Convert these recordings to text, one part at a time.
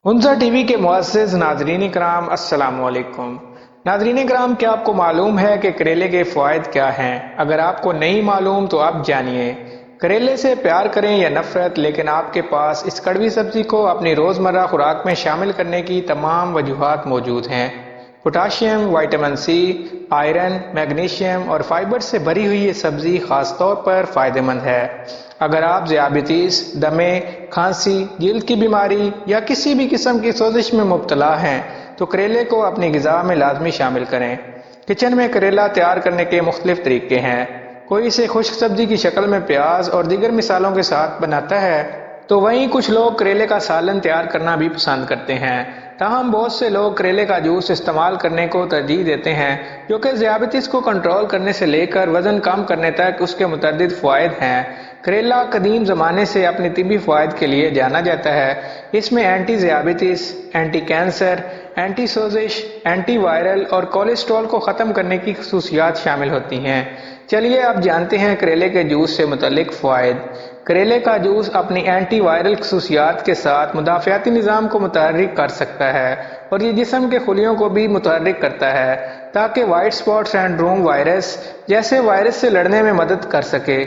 منظر T V کے معزز ناظرین کرام، السلام علیکم۔ ناظرین کرام، کیا آپ کو معلوم ہے کہ کریلے کے فوائد کیا ہیں؟ اگر آپ کو نہیں معلوم تو آپ جانیے۔ کریلے سے پیار کریں یا نفرت، لیکن آپ کے پاس اس کڑوی سبزی کو اپنی روزمرہ خوراک میں شامل کرنے کی تمام وجوہات موجود ہیں۔ Potassium, vitamin C, iron, magnesium اور فائبر سے بھری ہوئی یہ سبزی خاص طور پر فائدہ مند ہے۔ اگر آپ ذیابیطس، دمے، کھانسی، جلد کی بیماری یا کسی بھی قسم کی سوزش میں مبتلا ہیں تو کریلے کو اپنی غذا میں لازمی شامل کریں۔ کچن میں کریلا تیار کرنے کے مختلف طریقے ہیں۔ کوئی اسے خشک سبزی کی شکل میں پیاز اور دیگر مثالوں کے ساتھ بناتا ہے، تو وہیں کچھ لوگ کریلے کا سالن تیار کرنا بھی پسند کرتے ہیں۔ تاہم بہت سے لوگ کریلے کا جوس استعمال کرنے کو ترجیح دیتے ہیں، جو کہ ذیابیطس کو کنٹرول کرنے سے لے کر وزن کم کرنے تک اس کے متعدد فوائد ہیں۔ کریلا قدیم زمانے سے اپنی طبی فوائد کے لیے جانا جاتا ہے۔ اس میں اینٹی ذیابیطس، اینٹی کینسر، اینٹی سوزش، اینٹی وائرل اور کولیسٹرول کو ختم کرنے کی خصوصیات شامل ہوتی ہیں۔ چلیے اب جانتے ہیں کریلے کے جوس سے متعلق فوائد۔ کریلے کا جوس اپنی اینٹی وائرل خصوصیات کے ساتھ مدافعتی نظام کو متحرک کر سکتا ہے، اور یہ جسم کے خلیوں کو بھی متحرک کرتا ہے تاکہ وائٹ سپاٹ سنڈروم وائرس جیسے وائرس سے لڑنے میں مدد کر سکے۔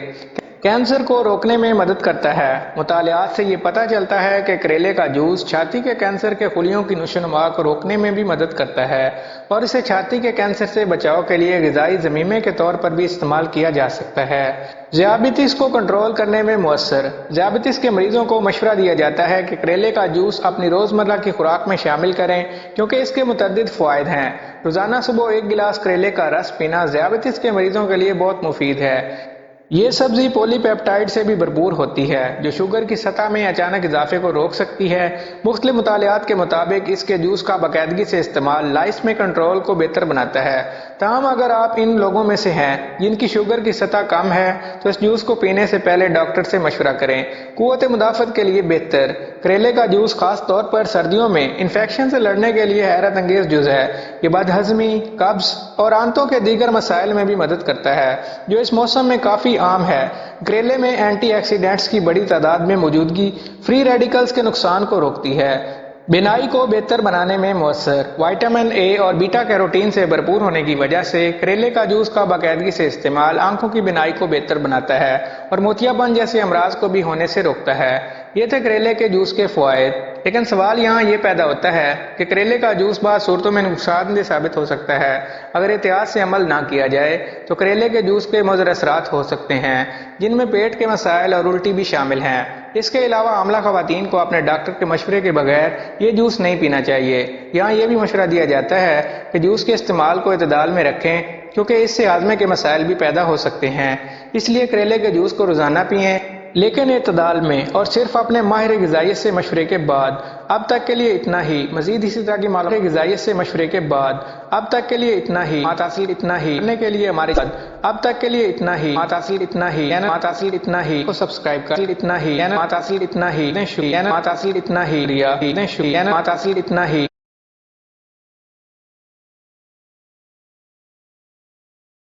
کینسر کو روکنے میں مدد کرتا ہے۔ مطالعات سے یہ پتہ چلتا ہے کہ کریلے کا جوس چھاتی کے کینسر کے خلیوں کی نشوونما کو روکنے میں بھی مدد کرتا ہے، اور اسے چھاتی کے کینسر سے بچاؤ کے لیے غذائی ضمیمے کے طور پر بھی استعمال کیا جا سکتا ہے۔ ذیابیطس کو کنٹرول کرنے میں مؤثر۔ ذیابیطس کے مریضوں کو مشورہ دیا جاتا ہے کہ کریلے کا جوس اپنی روزمرہ کی خوراک میں شامل کریں، کیونکہ اس کے متعدد فوائد ہیں۔ روزانہ صبح ایک گلاس کریلے کا رس پینا ذیابیطس کے مریضوں کے لیے بہت مفید ہے۔ یہ سبزی پولی پیپٹائڈ سے بھی بھرپور ہوتی ہے، جو شوگر کی سطح میں اچانک اضافے کو روک سکتی ہے۔ مختلف مطالعات کے مطابق اس کے جوس کا باقاعدگی سے استعمال لائس میں کنٹرول کو بہتر بناتا ہے۔ تاہم اگر آپ ان لوگوں میں سے ہیں جن کی شوگر کی سطح کم ہے تو اس جوس کو پینے سے پہلے ڈاکٹر سے مشورہ کریں۔ قوت مدافعت کے لیے بہتر۔ کریلے کا جوس خاص طور پر سردیوں میں انفیکشن سے لڑنے کے لیے حیرت انگیز جز ہے۔ یہ بد ہضمی، قبض اور آنتوں کے دیگر مسائل میں بھی مدد کرتا ہے، جو اس موسم میں کافی عام ہے۔ کریلے میں اینٹی آکسیڈنٹس کی بڑی تعداد میں موجودگی فری ریڈیکلز کے نقصان کو روکتی ہے۔ بینائی کو بہتر بنانے میں مؤثر۔ وائٹامن اے اور بیٹا کیروٹین سے بھرپور ہونے کی وجہ سے کریلے کا جوس کا باقاعدگی سے استعمال آنکھوں کی بینائی کو بہتر بناتا ہے اور موتیاپن جیسے امراض کو بھی ہونے سے روکتا ہے۔ یہ تھے کریلے کے جوس کے فوائد۔ لیکن سوال یہاں یہ پیدا ہوتا ہے کہ کریلے کا جوس بعض صورتوں میں نقصان دہ ثابت ہو سکتا ہے۔ اگر احتیاط سے عمل نہ کیا جائے تو کریلے کے جوس کے مضر اثرات ہو سکتے ہیں، جن میں پیٹ کے مسائل اور الٹی بھی شامل ہیں۔ اس کے علاوہ حاملہ خواتین کو اپنے ڈاکٹر کے مشورے کے بغیر یہ جوس نہیں پینا چاہیے۔ یہاں یہ بھی مشورہ دیا جاتا ہے کہ جوس کے استعمال کو اعتدال میں رکھیں، کیونکہ اس سے ہاضمے کے مسائل بھی پیدا ہو سکتے ہیں۔ اس لیے کریلے کے جوس کو روزانہ پئیں، لیکن اعتدال میں اور صرف اپنے ماہر غذائیت سے مشورے کے بعد۔ اب تک کے لیے اتنا ہی۔ مزید اسی طرح کی معلومات غذائیت سے مشورے کے بعد۔ اب تک کے لیے اتنا ہی۔ اتنا ہی کرنے کے لیے ہمارے ساتھ۔ اب تک کے لیے اتنا ہی۔ اتنا ہی کو سبسکرائب کر اتنا ہی اتنا ہی اتنا ہی اتنا ہی